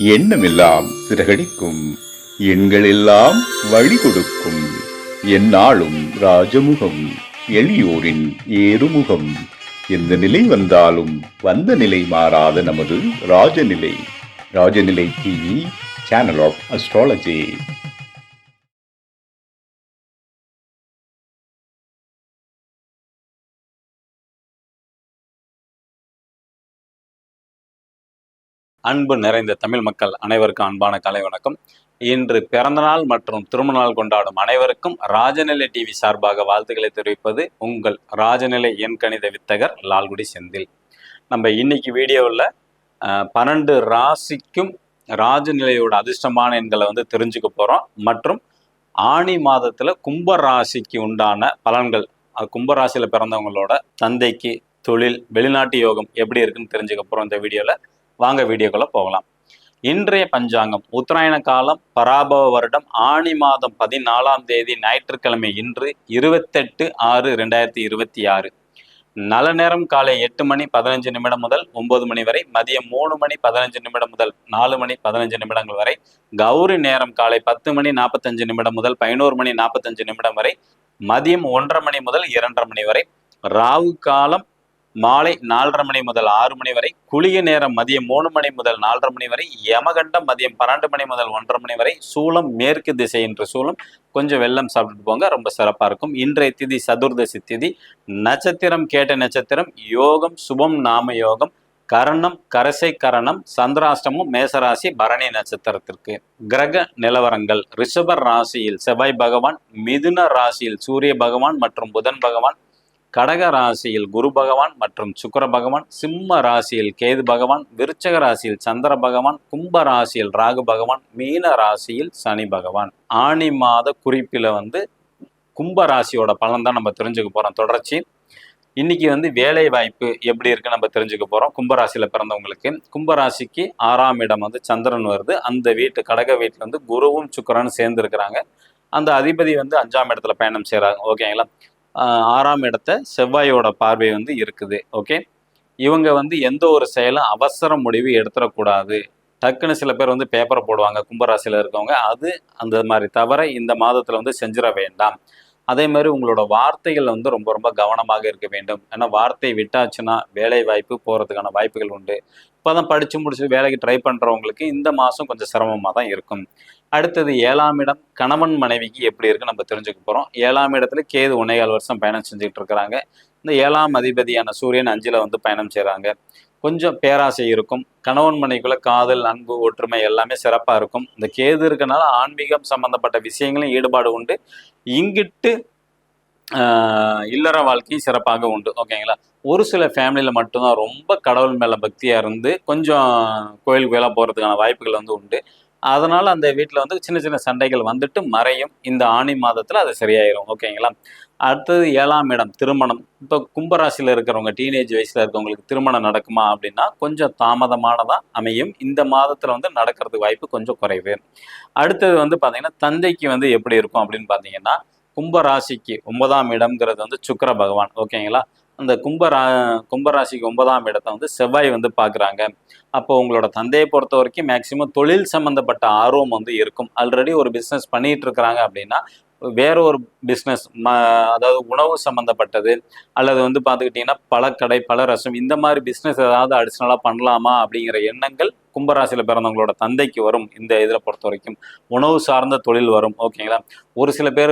எண்ணமெல்லாம் சிறகடிக்கும், எண்களெல்லாம் வழி கொடுக்கும், எந்நாளும் ராஜமுகம், எளியோரின் ஏறுமுகம். எந்த நிலை வந்தாலும் வந்த நிலை மாறாத நமது Rajanilai. Rajanilai TV, channel of astrology. அன்பு நிறைந்த தமிழ் மக்கள் அனைவருக்கும் அன்பான கலை வணக்கம். இன்று பிறந்தநாள் மற்றும் திருமண நாள் கொண்டாடும் அனைவருக்கும் ராஜநிலை டிவி சார்பாக வாழ்த்துக்களை தெரிவிப்பது உங்கள் ராஜநிலை எண்கணித வித்தகர் லால்குடி செந்தில். நம்ம இன்னைக்கு வீடியோவில் 12 ராசிக்கும் ராஜநிலையோட அதிர்ஷ்டமான எண்களை தெரிஞ்சுக்க போகிறோம். மற்றும் ஆணி மாதத்தில் கும்ப ராசிக்கு உண்டான பலன்கள், கும்பராசியில் பிறந்தவங்களோட தந்தைக்கு தொழில், வெளிநாட்டு யோகம் எப்படி இருக்குன்னு தெரிஞ்சுக்க போகிறோம் இந்த வீடியோவில். வாங்க வீடியோக்குள்ள போகலாம். இன்றைய பஞ்சாங்கம் உத்தராயண காலம் பராபவ வருடம் ஆணி மாதம் 14ஆம் தேதி ஞாயிற்றுக்கிழமை இன்று 28/6/2026. நல்ல நேரம் காலை 8 மணி 15 நிமிடம் முதல் 9 மணி வரை, மதியம் 3 மணி 15 நிமிடம் முதல் 4 மணி 15 நிமிடங்கள் வரை, கௌரி நேரம் காலை 10 மணி 45 நிமிடம் முதல் 11 மணி 45 நிமிடம் வரை, மதியம் 1:30 மணி முதல் 2:30 மணி வரை, ராகு காலம் மாலை 4:30 மணி முதல் 6 மணி வரை, குளிகை நேரம் மதியம் 3 மணி முதல் 4:30 மணி வரை, யமகண்டம் மதியம் 12 மணி முதல் 1:30 மணி வரை, சூலம் மேற்கு திசை என்று சூலம். கொஞ்சம் வெள்ளம் சாப்பிட்டுட்டு போங்க, ரொம்ப சிறப்பாக இருக்கும். இன்றைய திதி சதுர்தசி திதி. நட்சத்திரம் கேட்ட நட்சத்திரம், யோகம் சுபம் நாம யோகம், கரணம் கரசை கரணம், சந்திராஷ்டமும் மேசராசி பரணி நட்சத்திரத்திற்கு. கிரக நிலவரங்கள்: ரிஷப ராசியில் செவ்வாய் பகவான், மிதுன ராசியில் சூரிய பகவான் மற்றும் புதன் பகவான், கடக ராசியில் குரு பகவான் மற்றும் சுக்கிர பகவான், சிம்ம ராசியில் கேது பகவான், விருச்சக ராசியில் சந்திர பகவான், கும்ப ராசியில் ராகு பகவான், மீன ராசியில் சனி பகவான். ஆணி மாத குறிப்பில் கும்ப ராசியோட பலன் தான் நம்ம தெரிஞ்சுக்க போறோம். தொடர்ச்சி இன்னைக்கு வேலை வாய்ப்பு எப்படி இருக்கு நம்ம தெரிஞ்சுக்க போறோம். கும்பராசியில பிறந்தவங்களுக்கு கும்பராசிக்கு 6ஆம் இடம் சந்திரன் வருது. அந்த வீட்டு கடக வீட்டுல குருவும் சுக்கிரனும் சேர்ந்து இருக்கிறாங்க. அந்த அதிபதி 5ஆம் இடத்துல பயணம் செய்யறாங்க. ஓகேங்களா. 6ஆம் இடத்த செவ்வாயோட பார்வை இருக்குது. ஓகே, இவங்க எந்த ஒரு செயலும் அவசர முடிவு எடுத்துடக்கூடாது. டக்குன்னு சில பேர் பேப்பரை போடுவாங்க கும்பராசியில் இருக்கவங்க. அது அந்த மாதிரி தவிர இந்த மாதத்தில் செஞ்சிட வேண்டாம். அதே மாதிரி உங்களோட வார்த்தைகள் ரொம்ப ரொம்ப கவனமாக இருக்க வேண்டும். ஏன்னா வார்த்தை விட்டாச்சுன்னா வேலை வாய்ப்பு போகிறதுக்கான வாய்ப்புகள் உண்டு. இப்போ தான் படித்து முடிச்சு வேலைக்கு ட்ரை பண்ணுறவங்களுக்கு இந்த மாதம் கொஞ்சம் சிரமமாக தான் இருக்கும். அடுத்தது 7ஆம் இடம் கணவன் மனைவிக்கு எப்படி இருக்குன்னு நம்ம தெரிஞ்சுக்க போகிறோம். 7ஆம் இடத்துல கேது 1.25 வருஷம் பயணம் செஞ்சுட்டு இருக்கிறாங்க. இந்த 7ஆம் அதிபதியான சூரியன் 5ல் பயணம் செய்கிறாங்க. கொஞ்சம் பேராசை இருக்கும். கணவன் மனைவிக்குள்ள காதல், அன்பு, ஒற்றுமை எல்லாமே சிறப்பாக இருக்கும். இந்த கேது இருக்கனால ஆன்மீகம் சம்பந்தப்பட்ட விஷயங்களும் ஈடுபாடு உண்டு. இங்கிட்டு இல்லற வாழ்க்கையும் சிறப்பாக உண்டு. ஓகேங்களா. ஒரு சில ஃபேமிலியில் மட்டும்தான் ரொம்ப கடவுள் மேலே பக்தியாக இருந்து கொஞ்சம் கோயிலுக்கு போகிறதுக்கான வாய்ப்புகள் உண்டு. அதனால் அந்த வீட்டில் சின்ன சின்ன சண்டைகள் மறையும். இந்த ஆணி மாதத்தில் அது சரியாயிரும். ஓகேங்களா. அடுத்தது 7ஆம் இடம் திருமணம். இப்போ கும்பராசியில் இருக்கிறவங்க டீனேஜ் வயசில் இருக்கவங்களுக்கு திருமணம் நடக்குமா அப்படின்னா கொஞ்சம் தாமதமானதாக அமையும். இந்த மாதத்தில் நடக்கிறதுக்கு வாய்ப்பு கொஞ்சம் குறைவு. அடுத்தது பார்த்தீங்கன்னா தந்தைக்கு எப்படி இருக்கும் அப்படின்னு பார்த்தீங்கன்னா கும்பராசிக்கு 9ஆம் இடம்ங்கிறது சுக்கிர பகவான். ஓகேங்களா. அந்த கும்பராசிக்கு 9ஆம் இடத்தை செவ்வாய் பார்க்குறாங்க. அப்போ உங்களோட தந்தையை பொறுத்த வரைக்கும் மேக்சிமம் தொழில் சம்மந்தப்பட்ட ஆர்வம் இருக்கும். ஆல்ரெடி ஒரு பிஸ்னஸ் பண்ணிட்டு இருக்கிறாங்க அப்படின்னா வேற ஒரு பிஸ்னஸ், அதாவது உணவு சம்மந்தப்பட்டது அல்லது பார்த்துக்கிட்டிங்கன்னா பழக்கடை, பழரசம், இந்த மாதிரி பிஸ்னஸ் ஏதாவது அடிஷ்னலாக பண்ணலாமா அப்படிங்கிற எண்ணங்கள் கும்பராசியில் பிறந்தவங்களோட தந்தைக்கு வரும். இந்த இதில் பொறுத்த வரைக்கும் உணவு சார்ந்த தொழில் வரும். ஓகேங்களா. ஒரு சில பேர்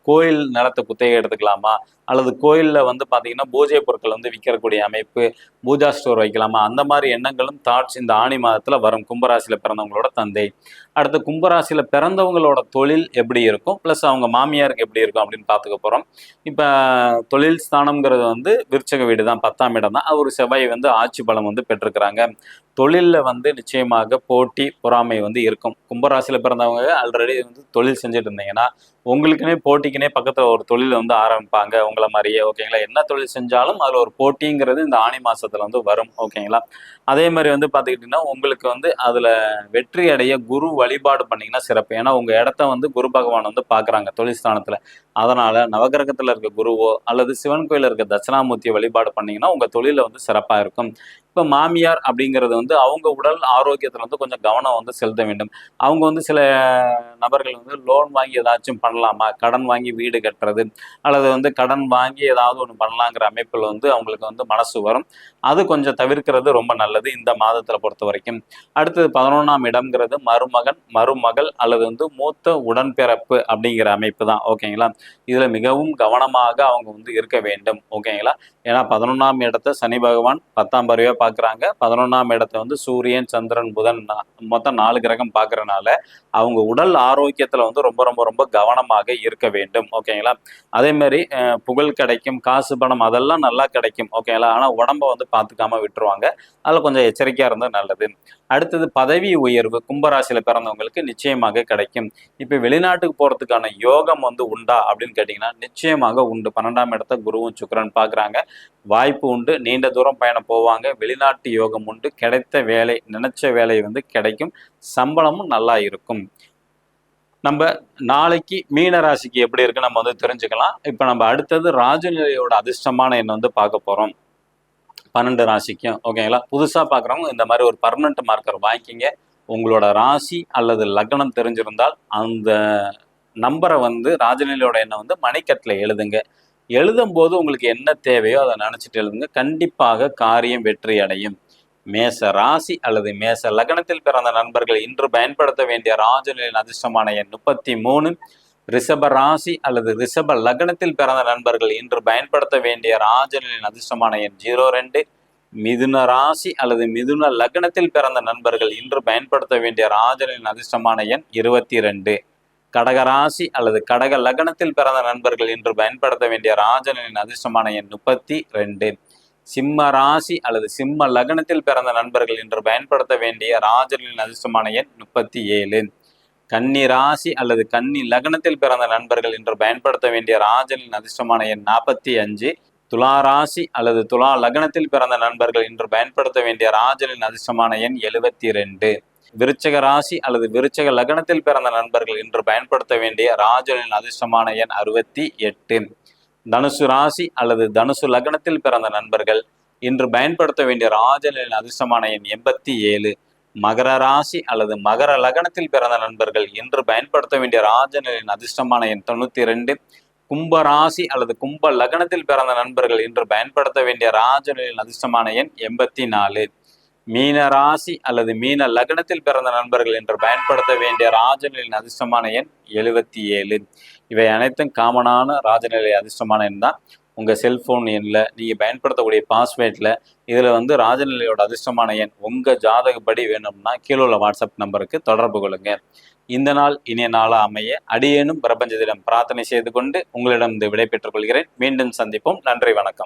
கோயில் நிலத்தை குத்தகை எடுத்துக்கலாமா, அல்லது கோயிலில் பார்த்தீங்கன்னா பூஜை பொருட்கள் விற்கக்கூடிய அமைப்பு, பூஜா ஸ்டோர் வைக்கலாமா, அந்த மாதிரி எண்ணங்களும் தாட்ஸ் இந்த ஆணி மாதத்தில் வரும் கும்பராசியில் பிறந்தவங்களோட தந்தை. அடுத்து கும்பராசியில் பிறந்தவங்களோட தொழில் எப்படி இருக்கும், ப்ளஸ் அவங்க மாமியாருக்கு எப்படி இருக்கும் அப்படின்னு பார்த்துக்க போகிறோம். இப்போ தொழில் ஸ்தானம்ங்கிறது விருச்சக வீடு தான், 10ஆம் இடம் தான். அவர் செவ்வாய் ஆட்சி பலம் பெற்றிருக்கிறாங்க. தொழிலில் நிச்சயமாக போட்டி பொறாமை இருக்கும். கும்பராசியில் பிறந்தவங்க ஆல்ரெடி தொழில் செஞ்சுட்டு இருந்தீங்கன்னா உங்களுக்குன்னே போட்டிக்குனே பக்கத்துல ஒரு தொழில் வந்து ஆரம்பிப்பாங்க உங்களை மாதிரியே. ஓகேங்களா? என்ன தொழில் செஞ்சாலும் அதுல ஒரு போட்டிங்கிறது இந்த ஆனி மாசத்துல வந்து வரும். ஓகேங்களா? அதே மாதிரி வந்து பாத்துக்கிட்டீங்கன்னா உங்களுக்கு வந்து அதுல வெற்றி அடைய குரு வழிபாடு பண்ணீங்கன்னா சிறப்பு. ஏன்னா உங்க இடத்த வந்து குரு பகவான் வந்து பாக்குறாங்க தொழில் ஸ்தானத்துல. அதனால நவகிரகத்துல இருக்க குருவோ அல்லது சிவன் கோயில இருக்க தட்சிணாமூர்த்தியை வழிபாடு பண்ணீங்கன்னா உங்க தொழில வந்து சிறப்பா இருக்கும். இப்ப மாமியார் அப்படிங்கிறது வந்து அவங்க உடல் ஆரோக்கியத்துல வந்து கொஞ்சம் கவனம் வந்து செலுத்த வேண்டும். அவங்க வந்து சில நபர்கள் வந்து லோன் வாங்கி ஏதாச்சும் பண்ணலாமா, கடன் வாங்கி வீடு கட்டுறது அல்லது வந்து கடன் வாங்கி ஏதாவது ஒன்று பண்ணலாங்கிற அமைப்பில் வந்து அவங்களுக்கு வந்து மனசு வரும். அது கொஞ்சம் தவிர்க்கிறது ரொம்ப நல்லது இந்த மாதத்துல பொறுத்த வரைக்கும். அடுத்தது 11ஆம் இடம்ங்கிறது மருமகன் மருமகள் அல்லது வந்து மூத்த உடன்பிறப்பு அப்படிங்கிற அமைப்பு தான். ஓகேங்களா? இதுல மிகவும் கவனமாக அவங்க வந்து இருக்க வேண்டும். ஓகேங்களா? ஏன்னா 11ஆம் இடத்தை சனி பகவான் 10ஆம் பார்வையா பார்க்குறாங்க. 11ஆம் இடத்தை வந்து சூரியன் சந்திரன் புதன் மொத்தம் 4 கிரகம் பார்க்கறனால அவங்க உடல் ஆரோக்கியத்துல வந்து ரொம்ப ரொம்ப ரொம்ப கவனமாக இருக்க வேண்டும். ஓகேங்களா? அதே மாதிரி புகழ் கிடைக்கும், காசு பணம் அதெல்லாம் நல்லா கிடைக்கும். ஓகேங்களா? ஆனா உடம்ப வந்து பார்த்துக்காம விட்டுருவாங்க. அதுல கொஞ்சம் எச்சரிக்கையா இருந்தா நல்லது. அடுத்தது பதவி உயர்வு கும்பராசியில பிறந்தவங்களுக்கு நிச்சயமாக கிடைக்கும். இப்ப வெளிநாட்டுக்கு போறதுக்கான யோகம் வந்து உண்டா அப்படின்னு கேட்டீங்கன்னா நிச்சயமாக உண்டு. 12ஆம் இடத்தை குருவும் சுக்கிரன் பார்க்குறாங்க. வாய்ப்பு உண்டு. நீண்ட தூரம் பயணம் போவாங்க. வெளிநாட்டு யோகம் உண்டு. கிடைத்த வேலை நினைச்ச வேலை வந்து கிடைக்கும். சம்பளமும் நல்லா இருக்கும். நம்ம நாளைக்கு மீன ராசிக்கு எப்படி இருக்கு நம்ம வந்து தெரிஞ்சுக்கலாம். இப்ப நம்ம அடுத்தது ராஜநிலையோட அதிர்ஷ்டமான எண்ணை வந்து பார்க்க போறோம். 12 ராசிக்கும். ஓகேங்களா? புதுசா பார்க்குறவங்க இந்த மாதிரி ஒரு பர்மனன்ட் மார்க்கர் வாங்கிக்கிங்க. உங்களோட ராசி அல்லது லக்னம் தெரிஞ்சிருந்தால் அந்த நம்பரை வந்து ராஜநிலையோட எண்ணை வந்து மணிக்கட்டில் எழுதுங்க. எழுதும்போது உங்களுக்கு என்ன தேவையோ அதை நினைச்சிட்டு எழுதுங்க. கண்டிப்பாக காரியம் வெற்றி அடையும். மேச ராசி அல்லது மேச லக்னத்தில் பிறந்த நண்பர்கள் இன்று பயன்படுத்த வேண்டிய ராஜநிலையின் அதிர்ஷ்டமான எண் 33. ரிஷப ராசி அல்லது ரிஷப லக்னத்தில் பிறந்த நண்பர்கள் இன்று பயன்படுத்த வேண்டிய ராஜநிலையின் அதிர்ஷ்டமான எண் 02. மிதுன ராசி அல்லது மிதுன லக்னத்தில் பிறந்த நண்பர்கள் இன்று பயன்படுத்த வேண்டிய ராஜநிலையின் அதிர்ஷ்டமான எண் 22. கடக ராசி அல்லது கடக லக்னத்தில் பிறந்த நண்பர்கள் இன்று பயன்படுத்த வேண்டிய ராஜநிலையின் அதிர்ஷ்டமான எண் 32. சிம்ம ராசி அல்லது சிம்ம லக்னத்தில் பிறந்த நண்பர்கள் இன்று பயன்படுத்த வேண்டிய ராஜநிலையின் அதிர்ஷ்டமான எண் 37. கன்னி ராசி அல்லது கன்னி லக்னத்தில் பிறந்த நண்பர்கள் இன்று பயன்படுத்த வேண்டிய ராஜநிலையின் அதிர்ஷ்டமான எண் 45. துலா ராசி அல்லது துலா லக்னத்தில் பிறந்த நண்பர்கள் இன்று பயன்படுத்த வேண்டிய ராஜநிலையின் அதிர்ஷ்டமான எண் 72. விருச்சக ராசி அல்லது விருச்சக லக்னத்தில் பிறந்த நண்பர்கள் இன்று பயன்படுத்த வேண்டிய ராஜநிலையின் அதிர்ஷ்டமான எண் 68. தனுசு ராசி அல்லது தனுசு லக்னத்தில் பிறந்த நண்பர்கள் இன்று பயன்படுத்த வேண்டிய ராஜநிலையின் அதிர்ஷ்டமான எண் 87. மகர ராசி அல்லது மகர லக்னத்தில் பிறந்த நண்பர்கள் இன்று பயன்படுத்த வேண்டிய ராஜநிலையின் அதிர்ஷ்டமான எண் 92. கும்ப ராசி அல்லது கும்ப லக்னத்தில் பிறந்த நண்பர்கள் இன்று பயன்படுத்த வேண்டிய ராஜநிலையின் அதிர்ஷ்டமான எண் 84. மீன ராசி அல்லது மீன லக்னத்தில் பிறந்த நண்பர்கள் இன்று பயன்படுத்த வேண்டிய ராஜநிலையின் அதிர்ஷ்டமான எண் 77. இவை அனைத்தும் காமனான ராஜநிலை அதிர்ஷ்டமான எண் தான். உங்கள் செல்ஃபோன் எண்ணில் நீங்கள் பயன்படுத்தக்கூடிய பாஸ்வேர்டில் இதில் வந்து ராஜநிலையோட அதிர்ஷ்டமான எண் உங்கள் ஜாதகப்படி வேணும்னா கீழே உள்ள வாட்ஸ்அப் நம்பருக்கு தொடர்பு கொள்ளுங்க. இந்த நாள் இனிய நாளாக அமைய அடியேனும் பிரபஞ்சத்திடம் பிரார்த்தனை செய்து கொண்டு உங்களிடம் விடை பெற்றுக் கொள்கிறேன். மீண்டும் சந்திப்போம். நன்றி, வணக்கம்.